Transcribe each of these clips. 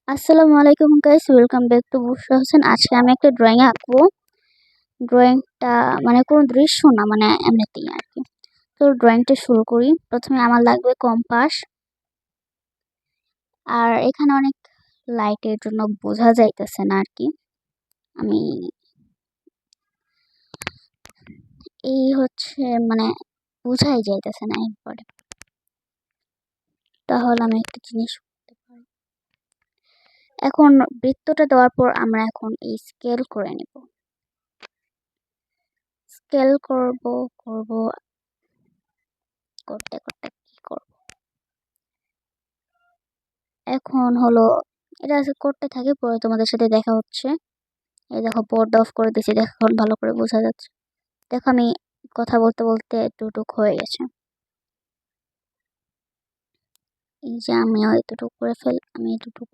আসসালামু আলাইকুম guys, welcome back to বুশরা হোসেন। আজকে আমি একটা ড্রয়িং আঁকবো। ড্রয়িংটা মানে কোনো দৃশ্য না, মানে এমনিতেই আর কি। তো ড্রয়িংটা শুরু করি। প্রথমে আমার লাগবে কম্পাস। আর এখানে অনেক লাইটের জন্য বোঝা যাইতেছে না আর কি। আমি এই হচ্ছে মানে বোঝাই যাইতেছে না একবারে। তাহলে আমি একটা জিনিস করতে পারি। এখন বৃত্তটা দেওয়ার পর আমরা এখন এই স্কেল করে নিব। স্কেল করব করব করতে করতে কি করব এখন হলো, এটা করতে থাকি, পরে তোমাদের সাথে দেখা হচ্ছে। এই দেখো, পর্দা অফ করে দিয়েছি, দেখো এখন ভালো করে বোঝা যাচ্ছে। দেখো আমি কথা বলতে বলতে এতটুক হয়ে গেছে। এই যে আমি এতটুক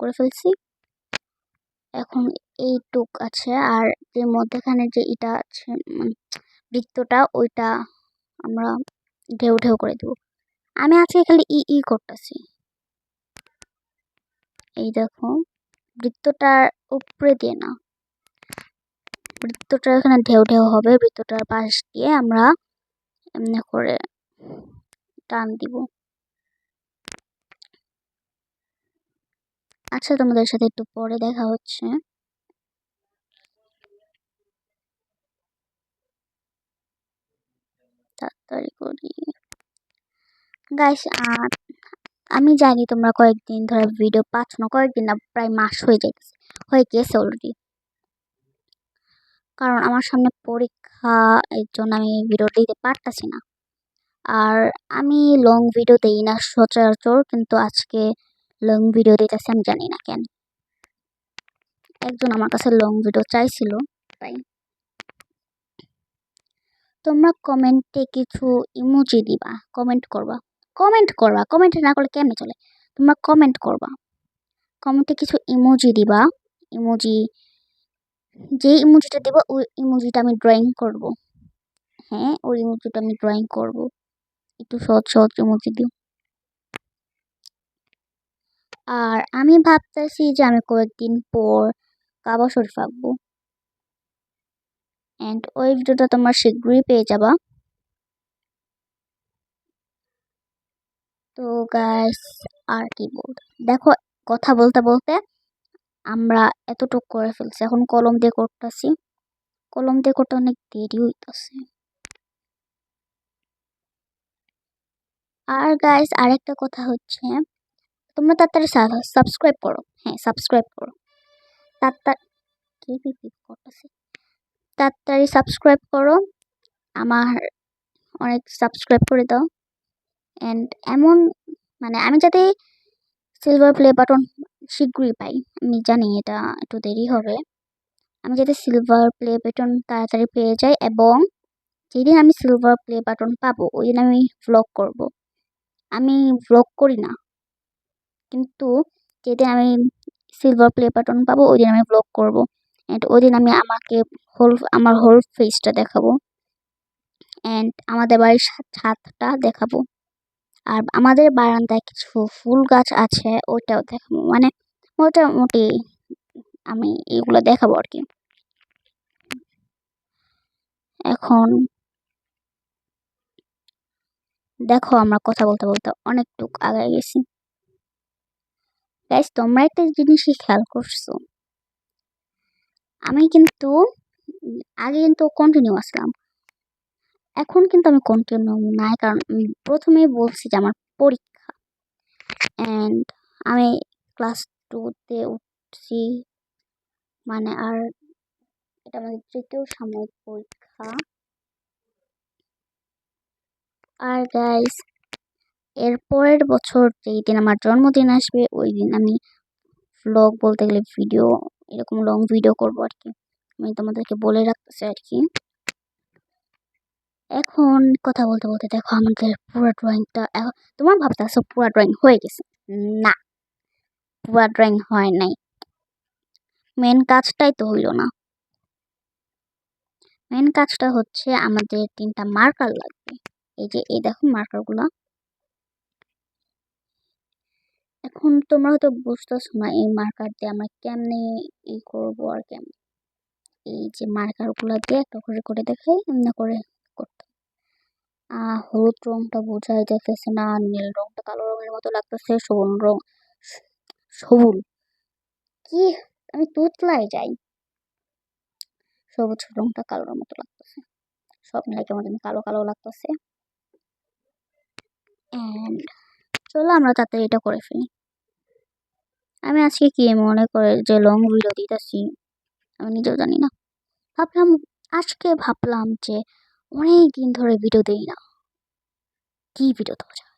করে ফেলছি। এখন এইটুক আছে, আর যে মধ্যখানে যে এটা আছে বৃত্তটা, ওইটা আমরা ঢেউ ঢেউ করে দেব। আমি আজকে খালি ই করতেছি। এই দেখো, বৃত্তটার উপরে দিয়ে না, বৃত্তটা এখানে ঢেউ ঢেউ হবে। বৃত্তটার পাশ দিয়ে আমরা এমনি করে টান দিব। আচ্ছা, তোমাদের সাথে একটু পরে দেখা হচ্ছে। তাড়াতাড়ি করি গাইস। আমি জানি তোমরা কয়েকদিন ধরে ভিডিও পাচ্ছ না, কয়েকদিন না, প্রায় মাস হয়ে গেছে অলরেডি। কারণ আমার সামনে পরীক্ষা, এর জন্য আমি ভিডিও দিতে পারতাছি না। আর আমি লং ভিডিও দেই না সচরাচর, কিন্তু আজকে লং ভিডিও দিতেছি, আমি জানি না কেন। একজন আমার কাছে লং ভিডিও চাইছিল, তাই। তোমরা কমেন্টে কিছু ইমোজি দিবা, কমেন্ট না করলে কেমনে চলে। তোমরা কমেন্ট করবা, কমেন্টে কিছু ইমোজি দিবা। ইমোজি, যে ইমোজিটা দেবো ওই ইমোজিটা আমি ড্রয়িং করব। হ্যাঁ, ওই ইমোজিটা আমি ড্রয়িং করব। একটু সহজ সহজ ইমোজি দিও। আর আমি ভাবতেছি যে আমি কয়েকদিন পর কাবা শরীফ আঁকবো, অ্যান্ড ওই ভিডিওটা তোমরা শীঘ্রই পেয়ে যাবা। তো গাইস, আর কি বলবো, দেখো, কথা বলতে বলতে আমরা এতটুকু করে ফেলছি। এখন কলম দিয়ে করতেছি, কলম দিয়ে করতে অনেক দেরি হইতেছে। আর গাইস, আরেকটা কথা হচ্ছে, তোমরা তাড়াতাড়ি সাবস্ক্রাইব করো। হ্যাঁ, সাবস্ক্রাইব করো তাড়াতাড়ি। কি পিপ করতেছে, তাড়াতাড়ি সাবস্ক্রাইব করো। আমার অনেক সাবস্ক্রাইব করে দাও। অ্যান্ড এমন মানে আমি যাতে সিলভার প্লে বাটন শীঘ্রই পাই, আমি জানি এটা একটু দেরি হবে। আমি যাতে সিলভার প্লে বাটন তাড়াতাড়ি পেয়ে যাই, এবং যেদিন আমি সিলভার প্লে বাটন পাবো ওই দিন আমি ভ্লগ করব। আমি ভ্লগ করি না, কিন্তু যেদিন আমি সিলভার প্লে বাটন পাবো ওই দিন আমি ভ্লগ করব। অ্যান্ড ওই দিন আমি আমার হোল ফেসটা দেখাবো, অ্যান্ড আমাদের বাড়ির ছাদটা দেখাবো। আর আমাদের বারান্দায় কিছু ফুল গাছ আছে, ওইটাও দেখাবো। মানে মোটামুটি আমি এগুলো দেখাবো আর কি। এখন দেখো, আমরা কথা বলতে বলতে অনেকটুক আগায় গেছি। গাইস, তোমরা একটা জিনিসই খেয়াল করছো, আমি কিন্তু আগে কিন্তু কন্টিনিউ আসলাম, এখন কিন্তু আমি কন্টিনিউ নাই। কারণ প্রথমেই বলছি যে আমার পরীক্ষা, অ্যান্ড আমি ক্লাস 2-তে উঠছি। মানে আর এটা আমাদের তৃতীয় সাময়িক পরীক্ষা। আর গাইস, এর পরের বছর যেই দিন আমার জন্মদিন আসবে ওই দিন আমি ব্লগ বলতে গেলে ভিডিও, এরকম লং ভিডিও করবো আর কি। আমি তোমাদেরকে বলে রাখতেছি আর কি। এখন কথা বলতে বলতে দেখো আমাদের পুরো ড্রয়িংটা, তোমার ভাবতেছো পুরো ড্রয়িং হয়ে গেছে। না, পুরো ড্রয়িং হয় নাই। মেন কাজটাই তো হইল না। মেন কাজটা হচ্ছে আমাদের 3টা মার্কার লাগবে। এই যে এই দেখো মার্কারগুলো, এখন তোমরা হয়তো বুঝতেছো না এই মার্কার দিয়ে আমরা কেমনে করবো আর কেমন এই যে মার্কারগুলো দিয়ে একটা করে করে দেখাই এমনি করে করতে। হলুদ রংটা বোঝাই যাইতেছে না, নীল রংটা কালো রঙের মতো লাগতেছে, সবুজ কি আমি তুতলাই যাই, সবুজ রংটা কালোর মতো লাগতেছে, সব মিলাই কেমন জানি কালো কালো লাগতেছে। এন্ড চলো আমরা তাড়াতাড়ি এটা করে ফেলি। আমি আজকে কি মনে করে যে লং ভিডিও দিতেছি আমি নিজেও জানি না। ভাবলাম যে অনেক দিন ধরে ভিডিও দেই না, কি ভিডিও দেওয়া যায়।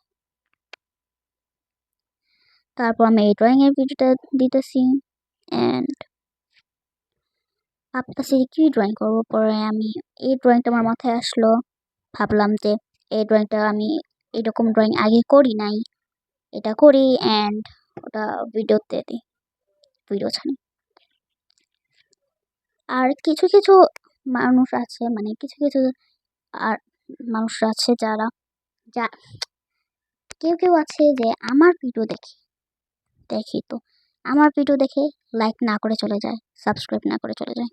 তারপর আমি এই ড্রয়িং এর ভিডিওটা দিতেছি এন্ড ভাবতেছি কি ড্রয়িং করবো। পরে আমি এই ড্রয়িংটা আমার মাথায় আসলো, ভাবলাম যে এই ড্রয়িংটা আমি এরকম ড্রয়িং আগে করি নাই, এটা করি এন্ড ওটা ভিডিওতে দিই, ভিডিও ছাড়ি। আর কিছু কিছু মানুষ আছে, মানে কিছু কিছু আর মানুষ আছে যারা যা কেউ কেউ আছে যে আমার ভিডিও দেখি তো আমার ভিডিও দেখে লাইক না করে চলে যায়, সাবস্ক্রাইব না করে চলে যায়।